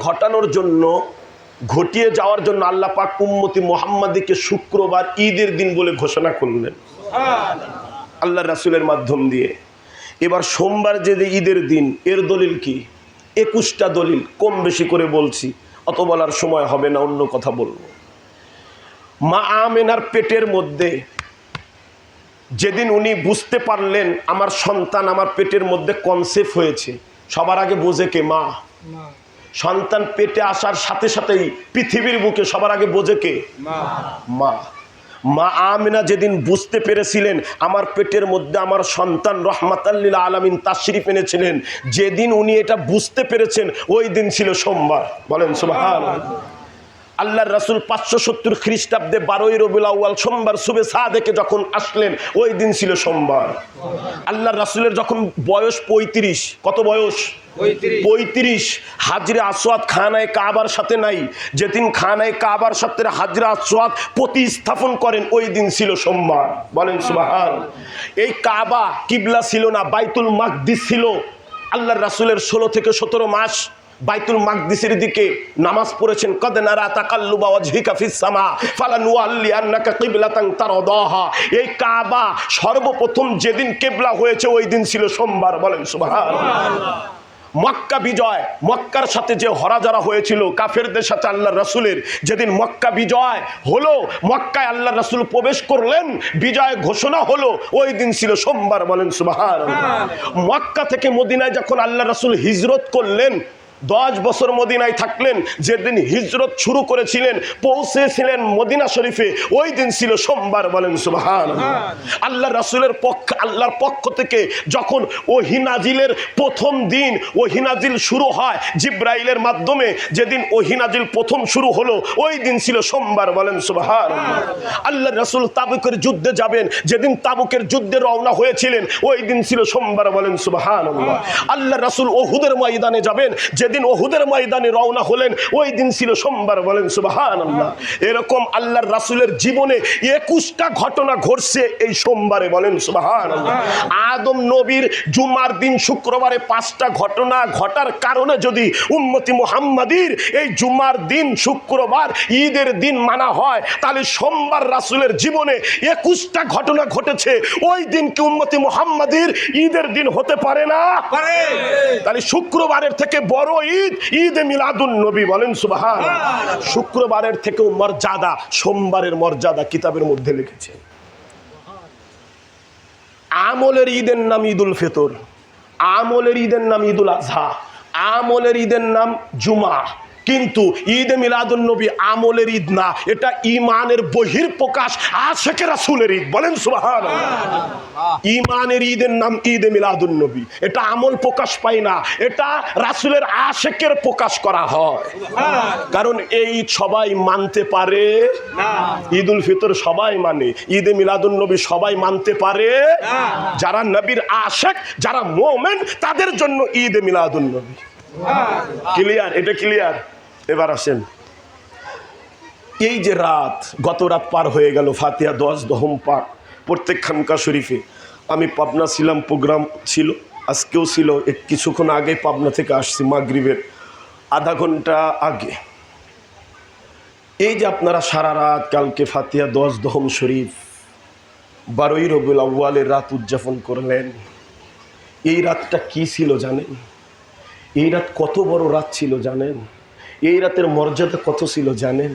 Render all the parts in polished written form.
ঘটানোর জন্য ঘটিয়ে যাওয়ার জন্য আল্লাহ পাক উম্মতি মুহাম্মাদীকে শুক্রবার ঈদের দিন বলে ঘোষণা করলেন আল্লাহ রাসূলের মাধ্যম দিয়ে। এবার সোমবার যে ঈদের দিন, এর দলিল কি? 21টা দলিল, কম বেশি করে বলছি, অত বলার সময় হবে না, অন্য কথা বলবো। মা আমেনার পেটের মধ্যে যেদিন উনি বুঝতে পারলেন আমার সন্তান আমার পেটের মধ্যে কনসেপ্ট হয়েছে, সবার আগে বোঝে কে? মা। সন্তান পেটে আসার সাথে সাথেই পৃথিবীর বুকে সবার আগে বোঝে কে? মা। মা আমিনা যেদিন বুঝতে পেরেছিলেন আমার পেটের মধ্যে আমার সন্তান রহমাতাল লিল আলামিন তাশরিফ এনেছিলেন, যেদিন উনি এটা বুঝতে পেরেছেন ওই দিন ছিল সোমবার। বলেন সুবহানাল্লাহ। আল্লাহর রাসূল 570 খ্রিস্টাব্দে 12ই রবিউল আউয়াল সোমবার সুবে সাদেকে যখন আসলেন ওই দিন ছিল সোমবার। আল্লাহর রাসূলের যখন বয়স 35, কত বয়স? 35। হাজরে আসওয়াদ খানায়ে কাবার সাথে নাই, যেদিন খানায়ে কাবার সাথে হাজরে আসওয়াদ প্রতিস্থাপন করেন ওই দিন ছিল সোমবার। বলেন সুবহানাল্লাহ। এই কাবা কিবলা ছিল না, বাইতুল মাকদিস ছিল। আল্লাহর রাসূলের 16 থেকে 17 মাস বাইতুল মাকদিসের দিকে নামাজ পড়েছেন। কদ নারা তাকাল্লুবা ওয়াজহিকা ফিস সামা ফালানুওয়াল্লিয়ান্নাকা কিবলাতান তারদাহা। এই কাবা সর্বপ্রথম যেদিন কিবলা হয়েছে ওই দিন ছিল সোমবার। বলেন সুবহানাল্লাহ। মক্কা বিজয়, মক্কার সাথে যে হরাজারা হয়েছিল কাফেরদের সাথে আল্লাহর রাসূলের, যেদিন মক্কা বিজয় হলো, মক্কায় আল্লাহর রাসূল প্রবেশ করলেন, বিজয় ঘোষণা হলো, ওই দিন ছিল সোমবার। বলেন সুবহানাল্লাহ। মক্কা থেকে মদিনায় যখন আল্লাহর রাসূল হিজরত করলেন, 10 বছর মদিনায় থাকলেন, যেদিন হিজরত শুরু করেছিলেন পৌঁছেছিলেন মদিনা শরীফে ওই দিন ছিল সোমবার। বলেন সুবহানাল্লাহ। আল্লাহর রাসূলের আল্লাহর পক্ষ থেকে যখন ওহী নাজিলের প্রথম দিন ওহী নাজিল শুরু হয় জিবরাইলের মাধ্যমে, যেদিন ওহী নাজিল প্রথম শুরু হলো ওই দিন ছিল সোমবার। বলেন সুবহানাল্লাহ। আল্লাহর রাসূল তাবুকের যুদ্ধে যাবেন, যেদিন তাবুকের যুদ্ধে রওনা হয়েছিলেন ওই দিন ছিল সোমবার। বলেন সুবহানাল্লাহ। আল্লাহর রাসূল উহুদের ময়দানে যাবেন, যেদিন উহুদের ময়দানে রওনা হলেন ওই দিন ছিল সোমবার। বলেন সুবহানাল্লাহ। এরকম আল্লাহর রাসূলের জীবনে 21টা ঘটনা ঘটছে এই সোমবারে। বলেন সুবহানাল্লাহ। আদম নবীর জুমার দিন শুক্রবারে 5টা ঘটনা ঘটার কারণে যদি উম্মতি মুহাম্মাদীর এই জুমার দিন শুক্রবার ঈদের দিন মানা হয়, তাহলে সোমবার রাসূলের জীবনে 21টা ঘটনা ঘটেছে, ওই দিন কি উম্মতি মুহাম্মাদীর ঈদের দিন হতে পারে না? পারে। তাহলে শুক্রবারের থেকে বড় ঈদ ঈদে মিলাদুন নবী। বলেন সুবহানাল্লাহ। শুক্রবারের থেকেও মর্যাদা সোমবারের মর্যাদা কিতাবের মধ্যে লিখেছে। আমলের ঈদের নাম ঈদুল ফিতর, আমলের ঈদের নাম ঈদুল আজহা, আমলের ঈদের নাম জুমা, কিন্তু ঈদে মিলাদুন নবী আমলের ঈদ না, এটা ঈমানের বহিঃপ্রকাশ, আশিকে রাসূলের ঈদ। বলেন সুবহানাল্লাহ। ঈমানের ঈদের নাম ঈদে মিলাদুন নবী, এটা আমল প্রকাশ পায় না, এটা রাসূলের আশিকের প্রকাশ করা হয়। কারণ এই ঈদ সবাই মানতে পারে না। ঈদুল ফিতর সবাই মানে, ঈদে মিলাদুন নবী সবাই মানতে পারে না। যারা নবীর আশিক, যারা মুমিন, তাদের জন্য ঈদে মিলাদুন নবী। ক্লিয়ার? এটা ক্লিয়ার? এবার আসেন, এই যে রাত, গত রাত পার হয়ে গেল, ফাতিহা 10 দহম পাক প্রত্যেক খানকা শরীফে। আমি পাবনা ছিলাম, প্রোগ্রাম ছিল, আজকেও ছিল, কিছুক্ষণ আগে পাবনা থেকে আসছি মাগরিবের আধা ঘন্টা আগে। এই যে আপনারা সারা রাত কালকে ফাতিহা 10 দহম শরীফ 12ই রবিউল আউয়ালের রাত উদযাপন করলেন, এই রাতটা কি ছিল জানেন? এই রাত কত বড় রাত ছিল জানেন? এই রাতের মর্যাদা কত ছিল জানেন?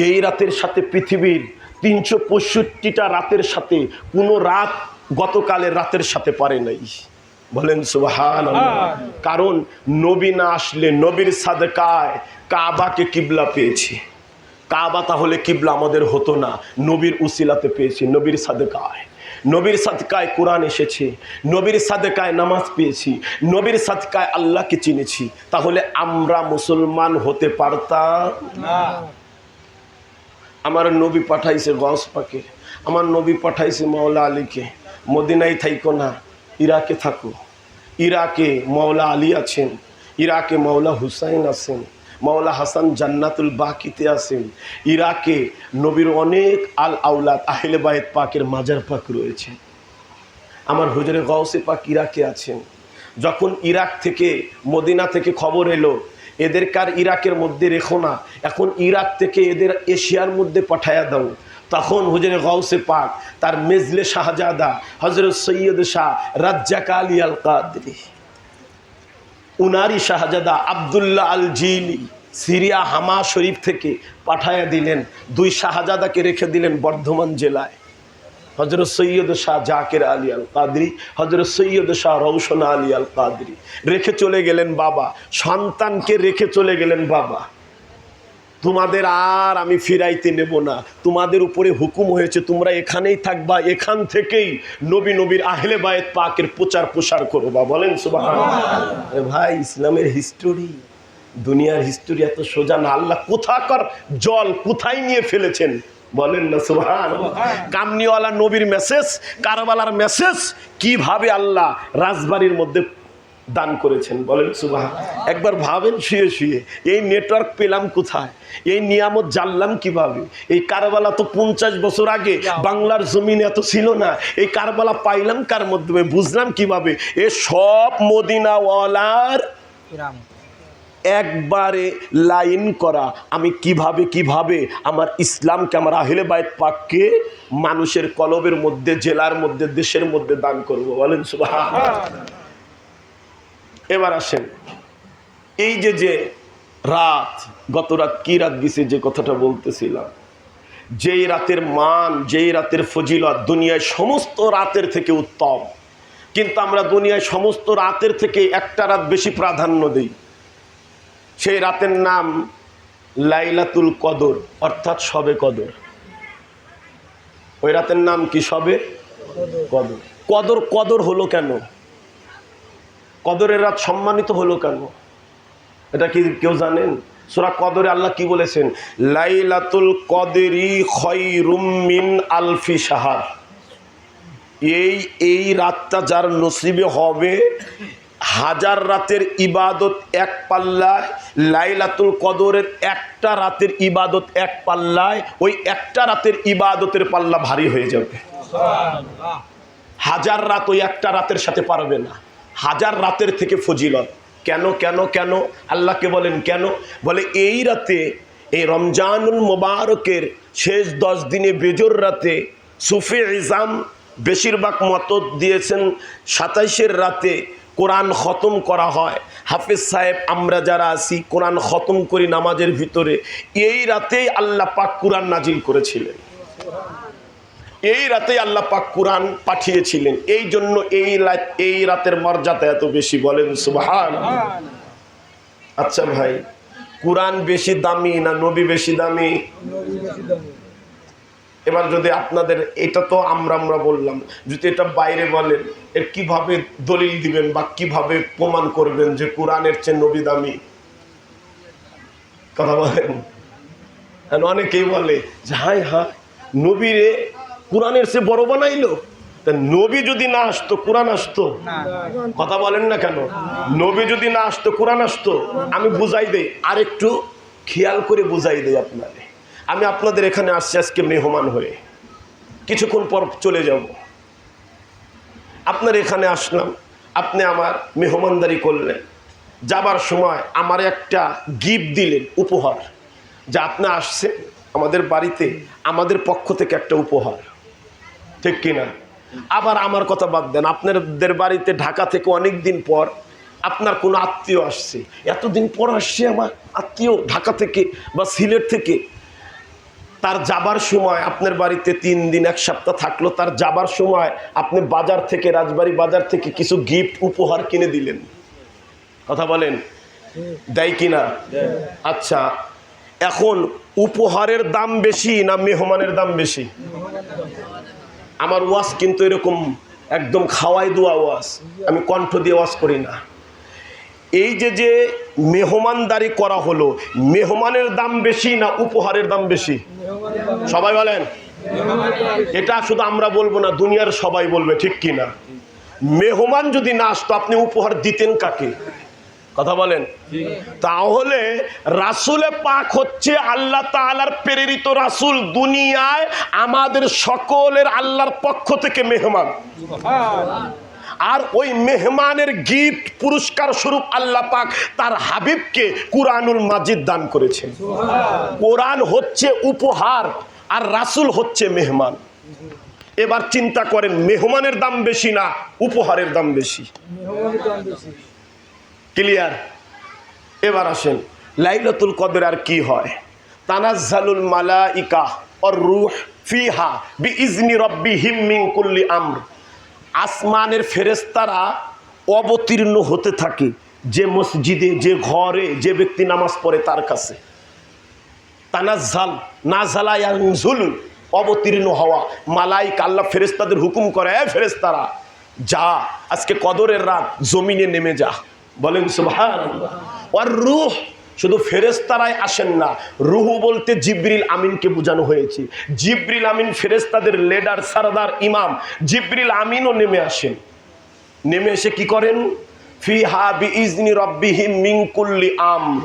এই রাতের সাথে পৃথিবীর 365টা রাতের সাথে কোনো রাত গতকালের রাতের সাথে পারে নাই। বলেন সুবহানাল্লাহ। কারণ নবী না আসলে নবীর সাদকায় কাবাকে কিবলা পেয়েছি। কাবা তাহলে কিবলা আমাদের হতো না, নবীর উসিলাতে পেয়েছি, নবীর সাদকায়। নবীর সাদকায় কোরআন এসেছে, নবীর সাদকায় নামাজ পেয়েছি, নবীর সাদকায় আল্লাহকে চিনেছি। তাহলে আমরা মুসলমান হতে পারতাম না। আমার নবী পাঠাইছে গস পাকে, আমার নবী পাঠাইছে মাওলা আলীকে, মদিনায় থাইকো না, ইরাকে থাকো। ইরাকে মাওলা আলী আছেন, ইরাকে মাওলা হুসাইন আছেন, মাওলা হাসান জান্নাতুল বাকিতে আছেন। ইরাকে নবীর অনেক আল আউলাদ আহলে বাইত পাকের মাজার পাক রয়েছে। আমার হুজুরে গাউসে পাক ইরাকে আছেন। যখন ইরাক থেকে মদিনা থেকে খবর এলো এদেরকে আর ইরাকের মধ্যে রেখো না, এখন ইরাক থেকে এদের এশিয়ার মধ্যে পাঠায়া দাও। তখন হুজুরে গাউসে পাক তার মেজলে শাহজাদা হযরত সৈয়দ শাহ রাজ্জাক আলী আল কাদরি, উনারি শাহজাদা আব্দুল্লাহ আল জিলি সিরিয়া হামা শরীফ থেকে পাঠায়া দিলেন। 2 শাহজাদাকে রেখে দিলেন বর্ধমান জেলায়, হযরত সৈয়দ শাহ জাকির আলী আল কাদরি, হযরত সৈয়দ শাহ রওশন আলী আল কাদরি। রেখে চলে গেলেন বাবা, সন্তানকে রেখে চলে গেলেন বাবা, তোমাদের আর আমি ফিরাইতে নেব না, তোমাদের উপরে হুকুম হয়েছে তোমরা এখানেই থাকবা, এখান থেকেই নবীর আহলে বায়েত পাকের প্রচার প্রসার করবা। বলেন সুবহানাল্লাহ। ভাই, ইসলামের হিস্টোরি, দুনিয়ার হিস্টোরি এত সোজা না। আল্লাহ কোথাকার জল কোথায় নিয়ে ফেলেছেন, বলেন না সুবহানাল্লাহ। কামনিওয়ালা নবীর মেসেজ, কারবালার মেসেজ কিভাবে আল্লাহ রাজবাড়ির মধ্যে দান করেছেন, বলেন সুবহানাল্লাহ। একবার ভাবেন শুয়ে শুয়ে, এই নেটওয়ার্ক পেলাম কোথায়, এই নিয়ামত জানলাম কিভাবে? এই কারবালা তো 50 বছর আগে বাংলার জমিনে এত ছিল না, এই কারবালা পাইলাম কার মাধ্যমে, বুঝলাম কিভাবে? এ সব মদিনাওয়ালার একবারে লাইন করা। আমি কিভাবে আমার ইসলামকে, আমার আহলে বায়েত পাককে মানুষের কলবের মধ্যে, জেলার মধ্যে, দেশের মধ্যে দান করব, বলেন সুবহানাল্লাহ। এবার আসেন, এই যে রাত, গত রাত কি রাত গেছে, যে কথাটা বলতেছিলাম, যেই রাতের মান, যেই রাতের ফজিলত দুনিয়ায় সমস্ত রাতের থেকে উত্তম, কিন্তু আমরা দুনিয়ায় সমস্ত রাতের থেকে একটা রাত বেশি প্রাধান্য দিই। সেই রাতের নাম লাইলাতুল কদর, অর্থাৎ শবে কদর। ওই রাতের নাম কি? শবে কদর। কদর হলো কেন? কদরের রাত সম্মানিত হলো কেন? এটা কি কেউ জানেন? সূরা কদরে আল্লাহ কি বলেছেন? লাইলাতুল কদরি খায়রুম মিন আলফি শাহর। এই রাতটা যার নসিবে হবে, 1000 রাতের ইবাদত এক পাল্লায়, লাইলাতুল কদরের একটা রাতের ইবাদত এক পাল্লায়, ওই একটা রাতের ইবাদতের পাল্লা ভারী হয়ে যাবে। 1000 রাত ওই একটা রাতের সাথে পারবে না। 1000 রাতের থেকে ফজিলত। কেন কেন কেন? আল্লাহকে বলেন কেন? বলে এই রাতে, এই রমজানুল মুবারকের শেষ 10 দিনে বেজর রাতে সুফি ইজাম বেশিরভাগ মত দিয়েছেন 27-এর রাতে কোরআন খতম করা হয়। হাফেজ সাহেব আমরা যারা আছি কোরআন খতম করি নামাজের ভিতরে। এই রাতেই আল্লাহ পাক কোরআন নাজিল করেছিলেন, এই রাতে আল্লাহ পাক কোরআন পাঠিয়েছিলেন। এই জন্য এই রাতের মর্যাদা এত বেশি, বলেন সুবহানাল্লাহ। আচ্ছা ভাই, কোরআন বেশি দামি না নবী বেশি দামি? এবার যদি আপনাদের, এটা তো আমরা বললাম, যদি এটা বাইরে বলেন, এর কিভাবে দলিল দিবেন বা কিভাবে প্রমাণ করবেন যে কোরআনের চেয়ে নবী দামি? কথা বলেন। অনেকেই বলে যে হায় হায়, নবীরে কোরআনের চেয়ে বড় বানাইলো। তা নবী যদি না আসতো কোরআন আসতো? কথা বলেন না কেন? নবী যদি না আসতো কোরআন আসতো? আমি বুঝাই দেই, আর একটু খেয়াল করে বুঝাই দেই আপনাদের। আমি আপনাদের এখানে আসছি আজকে মেহমান হয়ে, কিছুক্ষণ পর চলে যাব। আপনার এখানে আসলাম, আপনি আমার মেহমানদারি করলেন, যাবার সময় আমার একটা গিফট দিলেন, উপহার, যা আপনি আসছেন আমাদের বাড়িতে, আমাদের পক্ষ থেকে একটা উপহার, ঠিক কিনা? আবার আমার কথা বাদ দেন, আপনাদের বাড়িতে ঢাকা থেকে অনেক দিন পর আপনার কোনো আত্মীয় আসছে, এতদিন পর আসছে আমার আত্মীয় ঢাকা থেকে বা সিলেট থেকে, তার যাবার সময় আপনার বাড়িতে 3 দিন 1 সপ্তাহ থাকলো, তার যাবার সময় আপনি বাজার থেকে, রাজবাড়ি বাজার থেকে কিছু গিফট উপহার কিনে দিলেন। কথা বলেন, দেয় কিনা? আচ্ছা, এখন উপহারের দাম বেশি না মেহমানের দাম বেশি? আমার ওয়াজ কিন্তু এরকম একদম খাওয়াই দেওয়া ওয়াজ, আমি কণ্ঠ দিয়ে ওয়াজ করি না। এই যে মেহমানদারি করা হলো, মেহমানের দাম বেশি না উপহারের দাম বেশি? সবাই বলেন। এটা শুধু আমরা বলবো না, দুনিয়ার সবাই বলবে, ঠিক কিনা? মেহমান যদি না আসতো আপনি উপহার দিতেন কাকে? কথা বলেন। তাহলে রাসূলে পাক হচ্ছে আল্লাহ তাআলার প্রেরিত রাসূল, দুনিয়ায় আমাদের সকলের আল্লাহর পক্ষ থেকে মেহমান। আর ওই মেহমানের গিফট পুরস্কার স্বরূপ আল্লাহ পাক তার হাবিবকে কুরআনুল মাজিদ দান করেছেন। কোরআন হচ্ছে উপহার আর রাসূল হচ্ছে মেহমান। এবার চিন্তা করেন, মেহমানের দাম বেশি না উপহারের দাম বেশি? ক্লিয়ার? এবার আসেন, লাইলাতুল কদর আর কি হয়? তানাজ্জালুল মালাইকা ওয়ার রূহ ফিহা বিইজনি রাব্বিহিম মিন কুল্লি আমর। আসমানের ফেরেশতারা অবতীর্ণ হতে থাকে যে মসজিদে, যে ঘরে যে ব্যক্তি নামাজ পড়ে তার কাছে। তানাজ্জাল, নাযালা ইয়ানজুলু, অবতীর্ণ হওয়া। মালাইকা আল্লাহ ফেরেশতাদের হুকুম করে, এ ফেরেশতারা যা, আজকে কদরের রাত জমিনে নেমে যা। বলেন সুবহানাল্লাহ। আর রূহ, শুধু ফেরেশতারাই আসেন না, রূহ বলতে জিবরিল আমিনকে বোঝানো হয়েছে। জিবরিল আমিন ফেরেশতাদের লিডার, সরদার, ইমাম। জিবরিল আমিনও নেমে আসেন। নেমে এসে কি করেন? ফিহা বিইজনি রাব্বিহিম মিন কুল্লি আমর,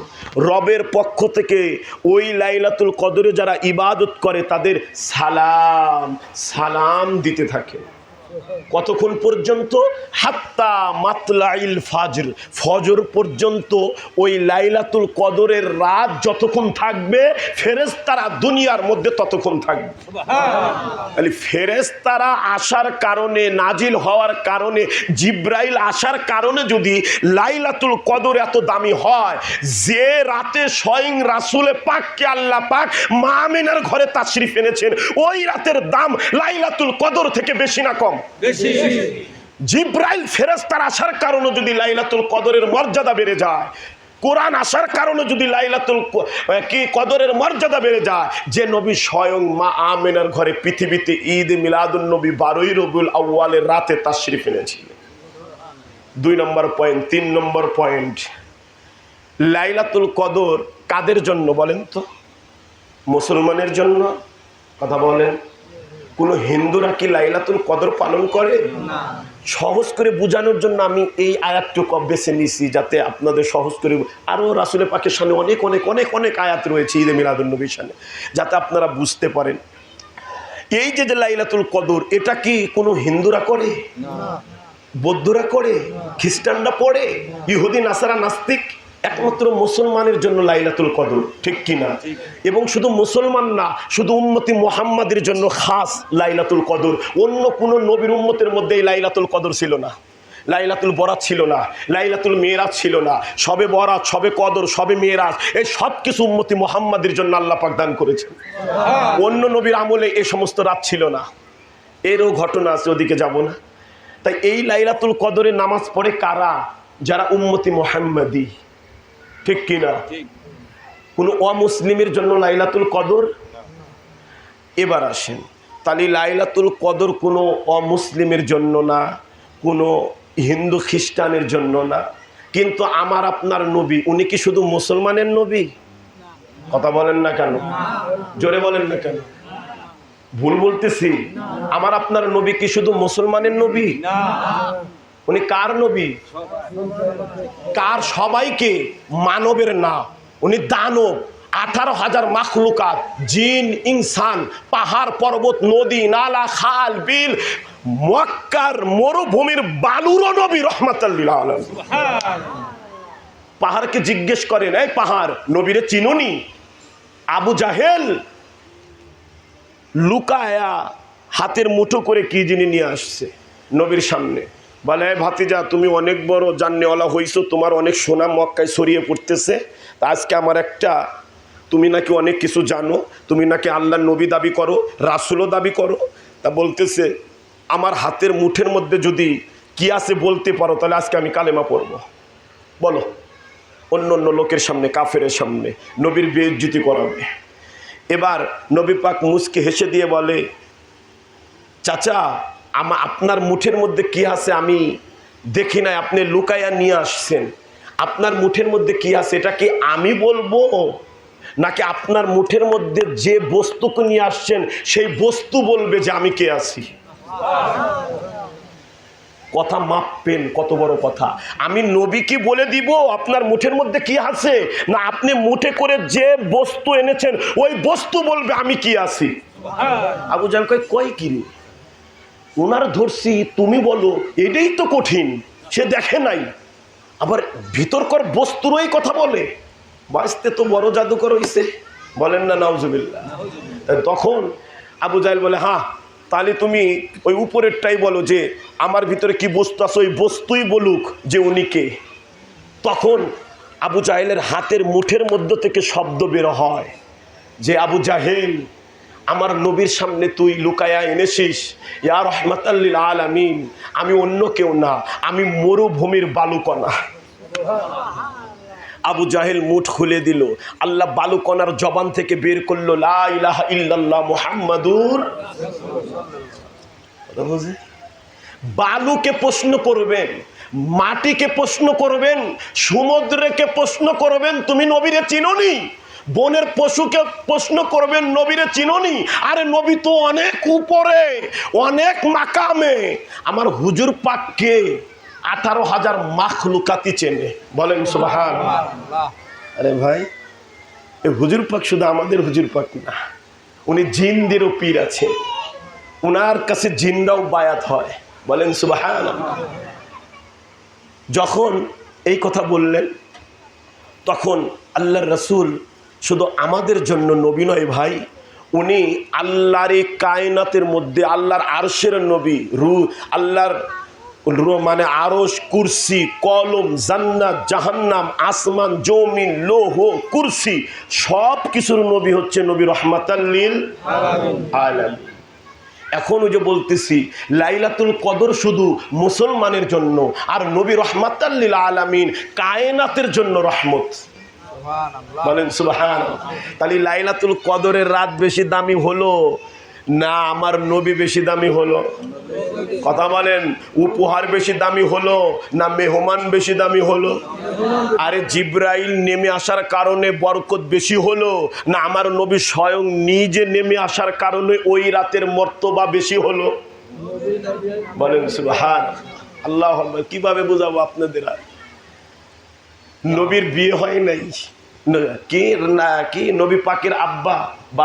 রবের পক্ষ থেকে ওই লাইলাতুল কদরে যারা ইবাদত করে তাদের সালাম সালাম দিতে থাকে। কতক্ষণ পর্যন্ত? হাত্তা মাতলাইল ফাজর, ফজর পর্যন্ত ওই লাইলাতুল কদরের রাত যতক্ষণ থাকবে ফেরেশতারা দুনিয়ার মধ্যে ততক্ষণ থাকবে। তাহলে ফেরেশতারা আসার কারণে, নাজিল হওয়ার কারণে, জিব্রাইল আসার কারণে যদি লাইলাতুল কদর এত দামি হয়, যে রাতে স্বয়ং রাসূলে পাককে আল্লাহ পাক মা আমিনার ঘরে তাশরিফ এনেছেন, ওই রাতের দাম লাইলাতুল কদর থেকে বেশি না কম? বেশি। জিব্রাইল ফেরেশতার আসার কারণে যদি লাইলাতুল কদরের মর্যাদা বেড়ে যায়, কোরআন আসার কারণে যদি লাইলাতুল কদরের মর্যাদা বেড়ে যায়, যে নবী স্বয়ং মা আমিনার ঘরে পৃথিবীতে ঈদ মিলাদুন নবী 12ই রবিউল আউয়ালের রাতে তাশরিফ এনেছিলেন। 2 নম্বর পয়েন্ট। 3 নম্বর পয়েন্ট, লাইলাতুল কদর কাদের জন্য বলেন তো? মুসলমানের জন্য? কথা বলেন। কোন হিন্দুরা কি লাইলাতুল কদর পালন করে? না। সহজ করে বোঝানোর জন্য আমি এই আয়াতটুকু বেছে নিছি, যাতে আপনাদের সহজ করে, আরও রাসূলের পাকের সামনে অনেক অনেক অনেক অনেক আয়াত রয়েছে ঈদে মিলাদুন নবীর সামনে, যাতে আপনারা বুঝতে পারেন। এই যে লাইলাতুল কদর, এটা কি কোনো হিন্দুরা করে? না। বৌদ্ধরা করে? খ্রিস্টানরা পড়ে? ইহুদি, নাসারা, নাস্তিক? একমাত্র মুসলমানের জন্য লাইলাতুল কদর, ঠিক কিনা? এবং শুধু মুসলমান না, শুধু উম্মতি মুহাম্মাদের জন্য খাস লাইলাতুল কদর। অন্য কোনো নবীর উম্মতের মধ্যে এই লাইলাতুল কদর ছিল না। লাইলাতুল বরাত ছিল না, লাইলাতুল মেরাজ ছিল না। সবে বরাত, সবে কদর, সবে মেরাজ, এই সব কিছু উম্মতি মুহাম্মাদের জন্য আল্লাহ পাক দান করেছেন। অন্য নবীর আমলে এই সমস্ত রাত ছিল না। এরও ঘটনা আছে, ওদিকে যাব না। তাই এই লাইলাতুল কদরে নামাজ পড়ে কারা? যারা উম্মতি মুহাম্মাদি, ঠিক কিনা? কোন অমুসলিমের জন্য লাইলাতুল কদর? এবার আসেন, তাহলে লাইলাতুল কদর কোনো অমুসলিমের জন্য না, কোনো হিন্দু খ্রিস্টানের জন্য না। কিন্তু আমার আপনার নবী, উনি কি শুধু মুসলমানের নবী? কথা বলেন না কেন? জোরে বলেন না কেন? ভুল বলতেছি? আমার আপনার নবী কি শুধু মুসলমানের নবী? না। উনি কার নবী? কার? সবাইকে, মানবের না। উনি দানব। 18,000 মাখলুকাত, জিন, ইনসান, পাহাড়, পর্বত, নদী, নালা, খাল, বিল, মক্কার মরুভূমির বালুর নবী রাহমাতাল লিল আলামিন। পাহাড়কে জিজ্ঞেস করেন, এই পাহাড়, নবীরে চিনুনি? আবু জাহেল লুকায়া হাতের মুঠো করে কি জিনিস নিয়ে আসছে নবীর সামনে। বলে, ভাতিজা, তুমি অনেক বড় জান্নেওয়ালা হইছো, তোমার অনেক সোনা মক্কায় ছড়িয়ে পড়তেছে। তা আজকে আমার একটা, তুমি নাকি অনেক কিছু জানো, তুমি নাকি আল্লাহর নবী দাবি করো, রাসূলও দাবি করো। তা বলতেছে, আমার হাতের মুঠের মধ্যে যদি কি আছে বলতে পারো, তাহলে আজকে আমি কালেমা পড়বো। বলো। অন্য অন্য লোকের সামনে, কাফেরের সামনে নবীর বেইজ্জতি করাবে। এবার নবী পাক মুচকে হেসে দিয়ে বলে, চাচা, আপনার মুঠের মধ্যে কি আছে আমি দেখি নাই, আপনি লুকাইয়া নিয়ে আসছেন। আপনার মুঠের মধ্যে কি আছে এটা কি আমি বলবো, নাকি আপনার মুঠের মধ্যে যে বস্তুকে নিয়ে আসছেন সেই বস্তু বলবে যে আমি কে আছি? কথা মাপবেন, কত বড় কথা। আমি নবী কি বলে দিব আপনার মুঠের মধ্যে কি আছে, না আপনি মুঠে করে যে বস্তু এনেছেন ওই বস্তু বলবে আমি কি আছি? আবু জাহেল কয় কি রে, ওনার ধরছি তুমি বলো, এটাই তো কঠিন। সে দেখে নাই, আবার ভিতরকার বস্তুরই কথা বলে। বাঁচতে তো বড় জাদুকর হইছে, বলেন না নাউজুবিল্লাহ। তখন আবু জাহেল বলে, হ্যাঁ তাহলে তুমি ওই উপরেরটাই বলো, যে আমার ভিতরে কি বস্তু আছে ওই বস্তুই বলুক যে উনি কে। তখন আবু জাহেলের হাতের মুঠের মধ্য থেকে শব্দ বের হয় যে, আবু জাহেল, আমার নবীর সামনে তুই লুকায়া এনেছিস ইয়া রাহমাতাল লিল আলামিন, আমি অন্য কেউ না, আমি মরুভূমির বালুকণা। আবু জাহেল মুঠ খুলে দিল, আল্লাহ বালুকণার জবান থেকে বের করলো, লা ইলাহা ইল্লাল্লাহ মুহাম্মাদুর। বালুকে প্রশ্ন করবেন, মাটিকে প্রশ্ন করবেন, সমুদ্রকে প্রশ্ন করবেন, তুমি নবীরে চিনোনি? বনের পশুকে প্রশ্ন করবেন, নবীরে চিনোনি? আরে নবী তো অনেক উপরে, অনেক মাকামে। আমার হুজুর পাককে 18,000 মাখলুকাতি চেনে, বলেন সুবহানাল্লাহ। আরে ভাই, এই হুজুর পাক শুধু আমাদের হুজুর পাক না, উনি জিনদেরও পীর আছে, উনার কাছে জিনরাও বায়াত হয়, বলেন সুবহানাল্লাহ। যখন এই কথা বললেন, তখন আল্লাহর রাসূল শুধু আমাদের জন্য নবী নয় ভাই, উনি আল্লাহর এই কায়নাতের মধ্যে আল্লাহর আরশের নবী, আল্লাহর মানে আরশ, কুরসি, কলম, জান্নাত, জাহান্নাম, আসমান, জমিন, লৌহ, কুরসি, সব কিছুর নবী হচ্ছে নবী রাহমাতাল লিল আলামিন। এখন ওই যে বলতেছি, লাইলাতুল কদর শুধু মুসলমানের জন্য, আর নবী রাহমাতাল লিল আলামিন কায়নাতের জন্য রহমত, বলেন সুবহানাল্লাহ। তাহলে লাইলাতুল কদরের রাত বেশি দামি হলো না আমার নবী বেশি দামি হলো? কথা বলেন, উপহার বেশি দামি হলো না মেহমান বেশি দামি হলো? আরে জিব্রাইল নেমে আসার কারণে বরকত বেশি হলো না আমার নবী স্বয়ং নিজে নেমে আসার কারণে ওই রাতের মর্তবা বেশি হলো? বলেন সুবহানাল্লাহ। আল্লাহ, কিভাবে বোঝাবো আপনাদের? নবীর বিয়ে হয় নাই, কি না কি নবী পাকের আব্বা